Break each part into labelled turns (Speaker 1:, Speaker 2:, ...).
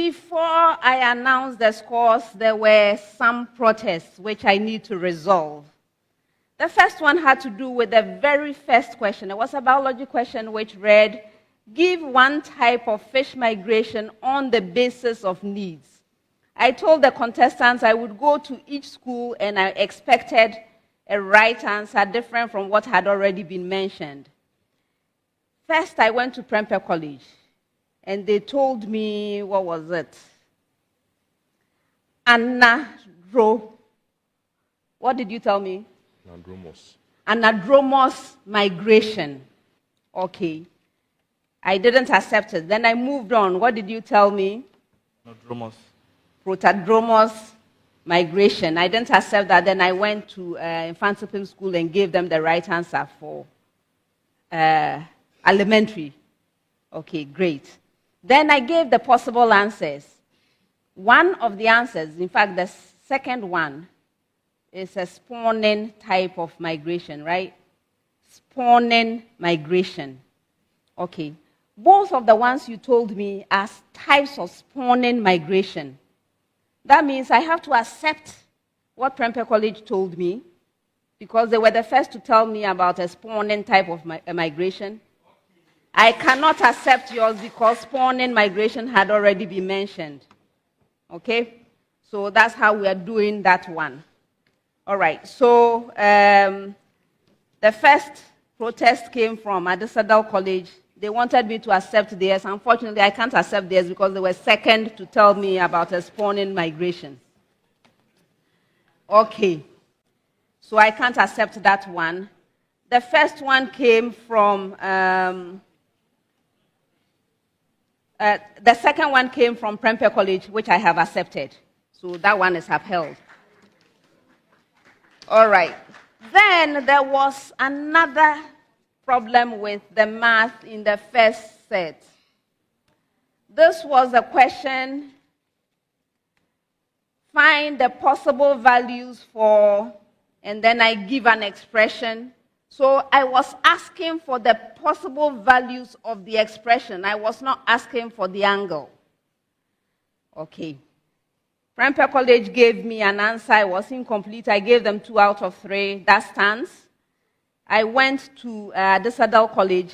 Speaker 1: Before I announced the scores, there were some protests which I need to resolve. The first one had to do with the very first question. It was a biology question which read, give one type of fish migration on the basis of needs. I told the contestants I would go to each school and I expected a right answer different from what had already been mentioned. First, I went to Prempeh College, and they told me, what was it? What did you tell me? Anadromous migration. Okay. I didn't accept it. Then I moved on. What did you tell me? Protadromous migration. I didn't accept that. Then I went to Mfantsipim School and gave them the right answer for elementary. Okay, great. Then I gave the possible answers. One of the answers, in fact, the second one, is a spawning type of migration, right? Spawning migration. Okay. Both of the ones you told me are types of spawning migration. That means I have to accept what Prempeh College told me because they were the first to tell me about a spawning type of migration. I cannot accept yours because spawning migration had already been mentioned. Okay? So that's how we are doing that one. All right. So the first protest came from Adisadel College. They wanted me to accept theirs. Unfortunately, I can't accept theirs because they were second to tell me about a spawning migration. Okay. So I can't accept that one. The first one came from... the second one came from Prempeh College, which I have accepted. So that one is upheld. All right. Then there was another problem with the math in the first set. This was a question, find the possible values for, and then I give an expression. So I was asking for the possible values of the expression. I was not asking for the angle. Okay. Prempeh College gave me an answer. It was incomplete. I gave them 2 out of 3. That stands. I went to Adisadel College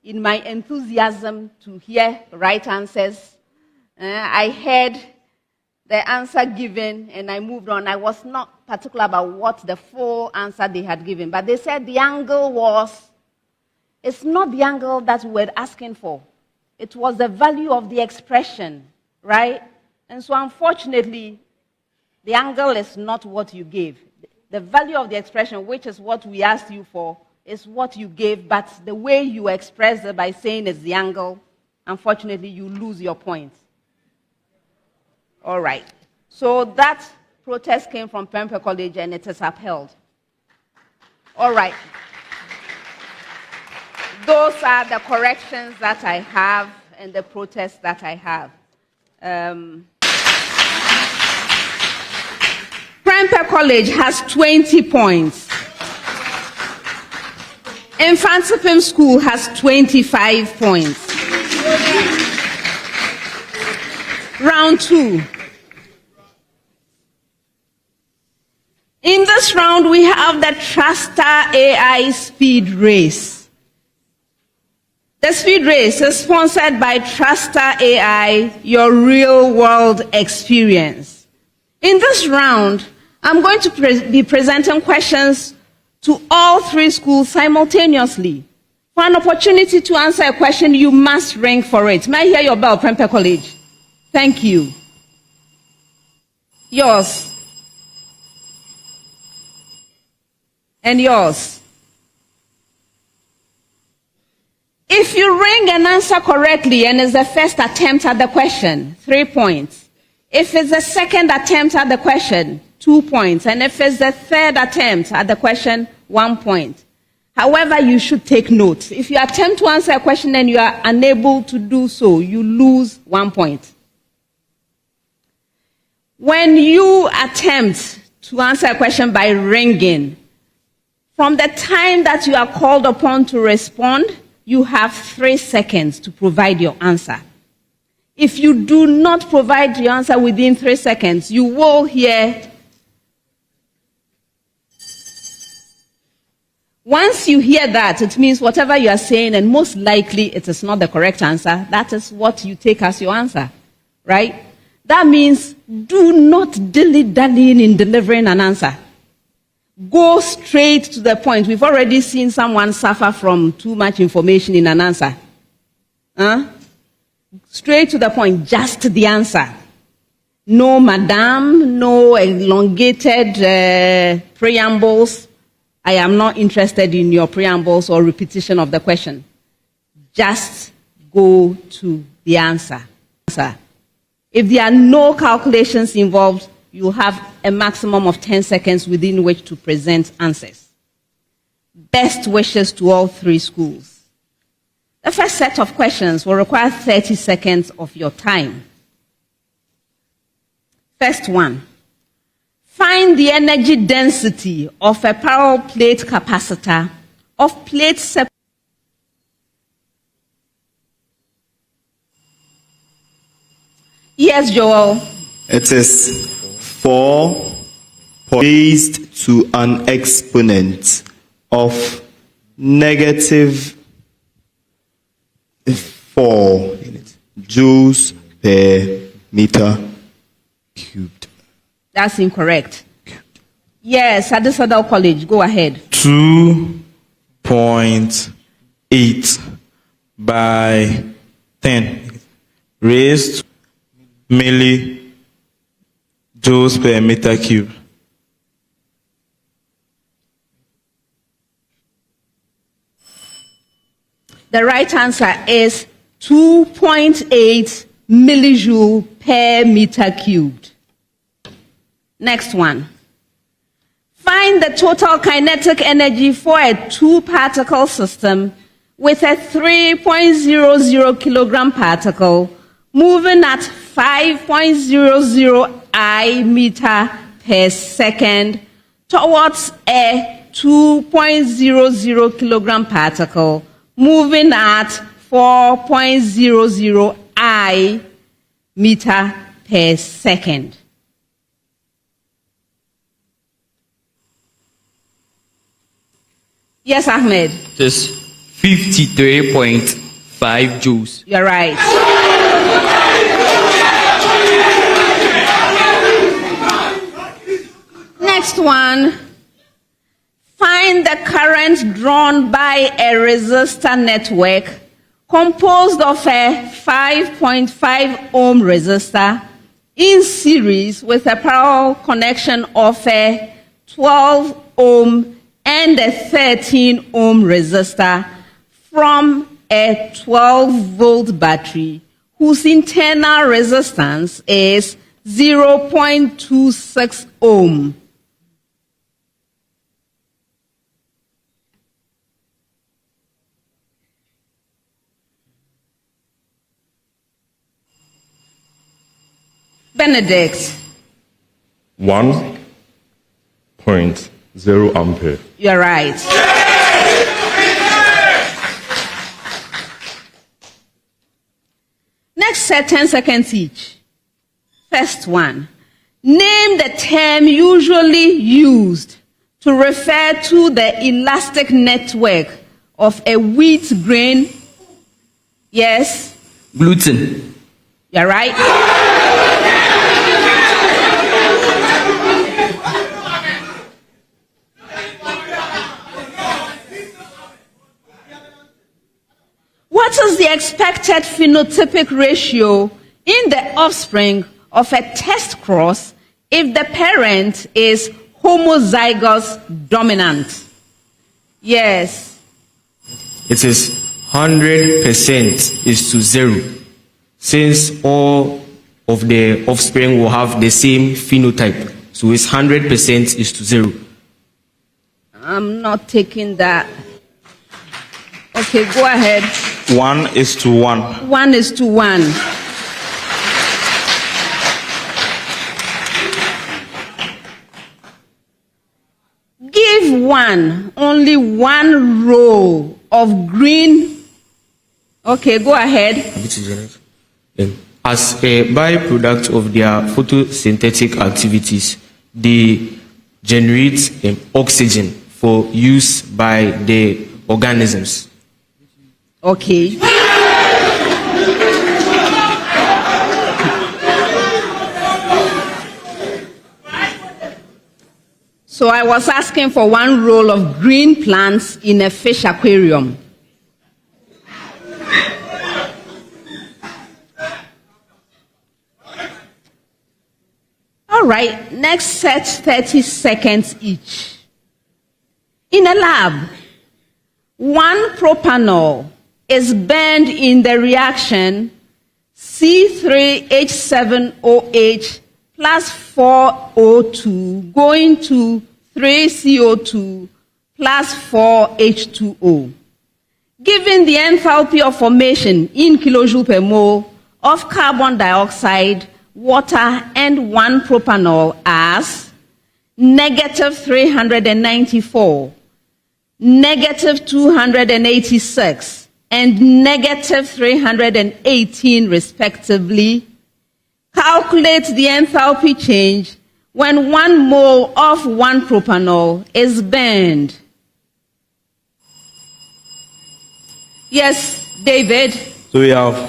Speaker 1: in my enthusiasm to hear right answers. I heard the answer given, and I moved on. I was not particular about what the full answer they had given, but they said the angle was, it's not the angle that we were asking for. It was the value of the expression, right? And so unfortunately, the angle is not what you gave. The value of the expression, which is what we asked you for, is what you gave, but the way you express it by saying it's the angle, unfortunately, you lose your point. All right. So that protest came from Prempeh College, and it is upheld. All right. Those are the corrections that I have and the protests that I have. Prempeh College has 20 points. Mfantsipim School has 25 points. Round 2. In this round, we have the Truster AI Speed Race. The speed race is sponsored by Truster AI, your real-world experience. In this round, I'm going to be presenting questions to all 3 schools simultaneously. For an opportunity to answer a question, you must ring for it. May I hear your bell, Prempeh College? Thank you. Yours. And yours. If you ring and answer correctly and it's the first attempt at the question, 3 points. If it's the second attempt at the question, 2 points. And if it's the third attempt at the question, 1 point. However, you should take note. If you attempt to answer a question and you are unable to do so, you lose 1 point. When you attempt to answer a question by ringing, from the time that you are called upon to respond, you have 3 seconds to provide your answer. If you do not provide your answer within 3 seconds, you will hear. Once you hear that, it means whatever you are saying, and most likely it is not the correct answer, that is what you take as your answer, right? That means do not dilly-dally in delivering an answer. Go straight to the point. We've already seen someone suffer from too much information in an answer. Straight to the point, just the answer. No madam, no elongated preambles. I am not interested in your preambles or repetition of the question. Just go to the answer. If there are no calculations involved, you have a maximum of 10 seconds within which to present answers. Best wishes to all 3 schools. The first set of questions will require 30 seconds of your time. First one. Find the energy density of a parallel plate capacitor of plate separation. Yes, Joel.
Speaker 2: It is 4 raised to an exponent of negative 4 joules per meter cubed.
Speaker 1: That's incorrect. Yes, Adisadel College, go ahead.
Speaker 3: 2.8 by 10 raised to millijoules per meter cube.
Speaker 1: The right answer is 2.8 millijoule per meter cubed. Next one. Find the total kinetic energy for a 2-particle system with a 3.00 kilogram particle moving at 5.00 I meter per second towards a 2.00 kilogram particle moving at 4.00 I meter per second. Yes, Ahmed.
Speaker 4: Just 53.5 joules.
Speaker 1: You're right. Next one. Find the current drawn by a resistor network composed of a 5.5 ohm resistor in series with a parallel connection of a 12 ohm and a 13 ohm resistor from a 12-volt battery whose internal resistance is 0.26 ohm. Benedict.
Speaker 5: 1.0 ampere.
Speaker 1: You're right. Next set 10 seconds each. First one. Name the term usually used to refer to the elastic network of a wheat grain. Yes?
Speaker 4: Gluten.
Speaker 1: You're right. What is the expected phenotypic ratio in the offspring of a test cross if the parent is homozygous dominant? Yes.
Speaker 3: It is 100% is to 0, since all of the offspring will have the same phenotype. So it's 100% is to 0.
Speaker 1: I'm not taking that. Okay, go ahead.
Speaker 3: 1:1.
Speaker 1: 1:1. Give only one row of green. Okay, go ahead.
Speaker 3: As a byproduct of their photosynthetic activities, they generate oxygen for use by the organisms.
Speaker 1: Okay. So I was asking for one roll of green plants in a fish aquarium. All right, next set 30 seconds each. In a lab, 1 propanol is burned in the reaction C3H7OH plus 4O2 going to 3CO2 plus 4H2O. Given the enthalpy of formation in kilojoule per mole of carbon dioxide, water, and 1 propanol as negative 394, negative 286, and negative 318 respectively, calculate the enthalpy change when 1 mole of 1 propanol is burned. Yes, David?
Speaker 2: So we have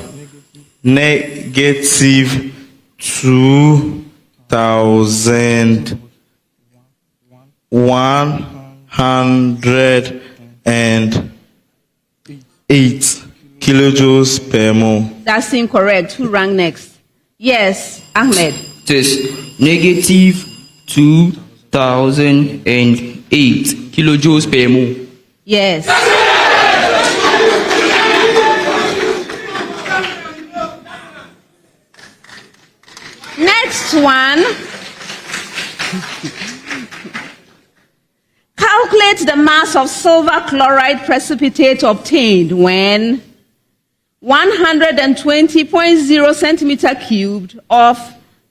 Speaker 2: negative 2,108 kilojoules per mole.
Speaker 1: That's incorrect. Who rang next? Yes, Ahmed.
Speaker 4: It is negative 2,008 kilojoules per mole.
Speaker 1: Yes. Next one. Calculate the mass of silver chloride precipitate obtained when 120.0 centimeter cubed of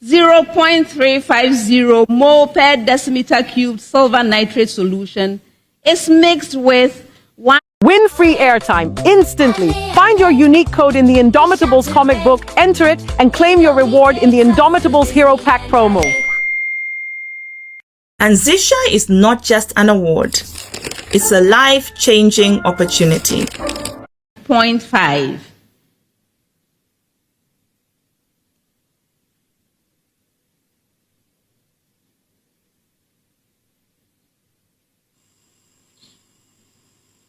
Speaker 1: 0.350 mole per decimeter cubed silver nitrate solution is mixed with 1.
Speaker 5: Win free airtime instantly. Find your unique code in the Indomitables comic book, enter it, and claim your reward in the Indomitables Hero Pack promo.
Speaker 6: And Zisha is not just an award. It's a life-changing opportunity.
Speaker 1: 0.5.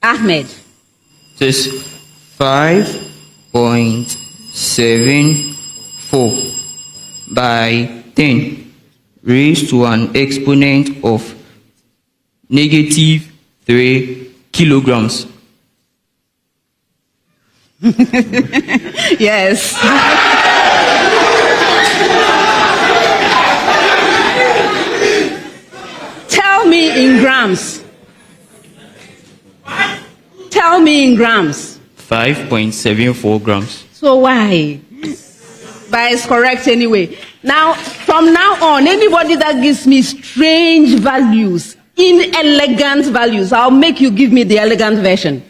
Speaker 1: Ahmed.
Speaker 4: It is 5.74 by 10 raised to an exponent of negative 3 kilograms.
Speaker 1: Yes. Tell me in grams. Tell me in grams.
Speaker 4: 5.74 grams.
Speaker 1: So why? But it's correct anyway. Now, from now on, anybody that gives me strange values, inelegant values, I'll make you give me the elegant version.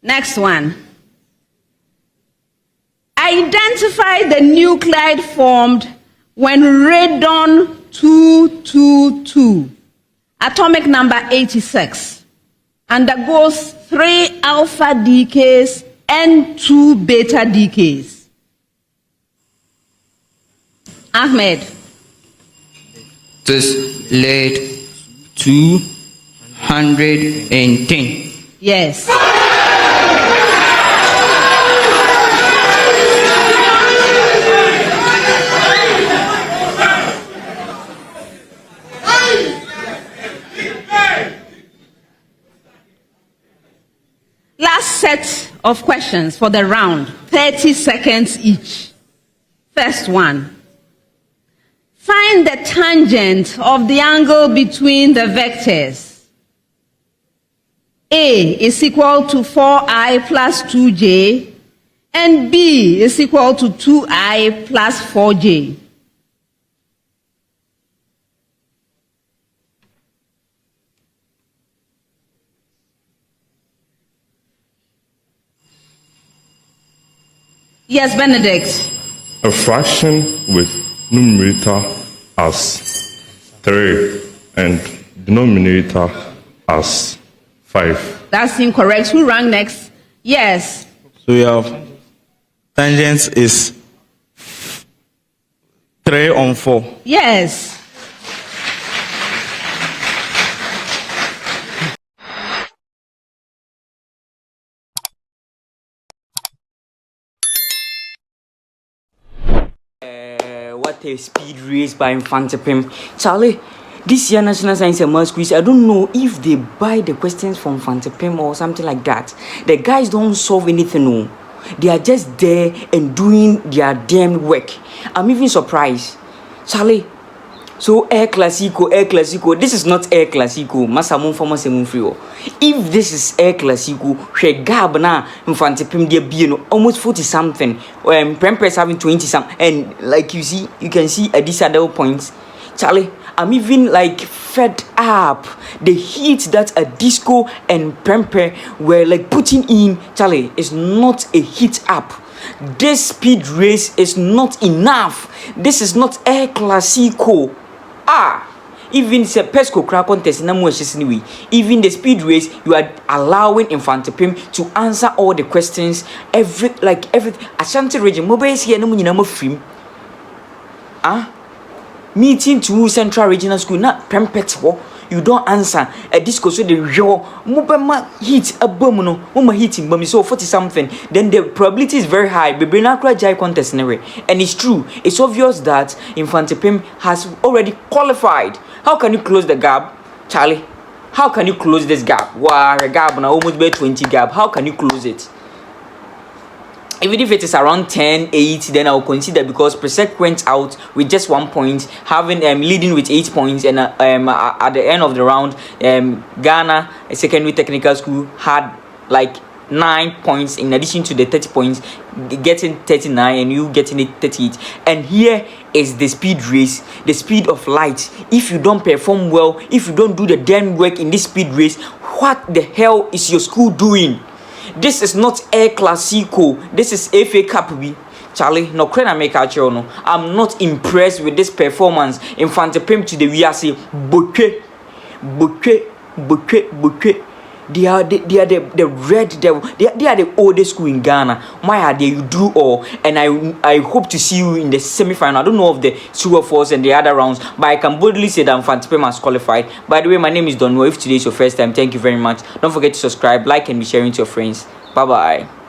Speaker 1: Next one. Identify the nuclide formed when radon-222, atomic number 86, undergoes 3 alpha decays and 2 beta decays. Ahmed.
Speaker 4: It is lead 210.
Speaker 1: Yes. Last set of questions for the round, 30 seconds each. First one. Find the tangent of the angle between the vectors. A is equal to 4i plus 2j, and B is equal to 2i plus 4j. Yes, Benedict.
Speaker 2: A fraction with numerator as 3 and denominator as 5.
Speaker 1: That's incorrect. Who rang next? Yes.
Speaker 2: So we have tangent is 3 on 4.
Speaker 1: Yes.
Speaker 7: What a speed race by Mfantsipim. Charlie, this year National Science and Maths quiz, I don't know if they buy the questions from Mfantsipim or something like that. The guys don't solve anything, no. They are just there and doing their damn work. I'm even surprised. Charlie, so Herh Classico, this is not Herh Classico. Masamon for Masamon Frio. If this is Herh Classico, Gab na Mfantsipim dia bien almost 40 something. Prempeh is having 20 something. And like you see, you can see Adisadel points. Charlie, I'm even like fed up. The heat that Adisco and Prempeh were like putting in, Charlie, is not a heat up. This speed race is not enough. This is not Herh Classico. Even the pesco crack contest even the speed race, you are allowing Mfantsipim to answer all the questions. Every Ashanti region mobile here no nyinamo film. Meeting to Central Regional School na Prempeh, you don't answer a disco so the raw mobile hit a bomb no mama hitting bomb so 40 something, then the probability is very high. Baby na jai contest and it's true. It's obvious that Mfantsipim has already qualified. How can you close the gap, Charlie? How can you close this gap? Wow, a gap now almost by 20 gap. How can you close it? Even if it is around 10-8, then I will consider, because Presec went out with just 1 point, having leading with 8 points, and at the end of the round, Ghana a secondary technical school had like 9 points in addition to the 30 points, getting 39 and you getting it 38. And here is the speed race, the speed of light. If you don't perform well, if you don't do the damn work in this speed race, what the hell is your school doing? This is not Herh Classico. This is FA Cup. Charlie, no credit make out no. I'm not impressed with this performance. Mfantsipim to the VRC. Bouquet. They are the red devil. They are the oldest school in Ghana. My idea, you do all, and I hope to see you in the semi-final. I don't know of the Super Fours and the other rounds, but I can boldly say that Mfantsipim has qualified. By the way, my name is Donwo. If today is your first time, thank you very much. Don't forget to subscribe, like, and be sharing to your friends. Bye bye.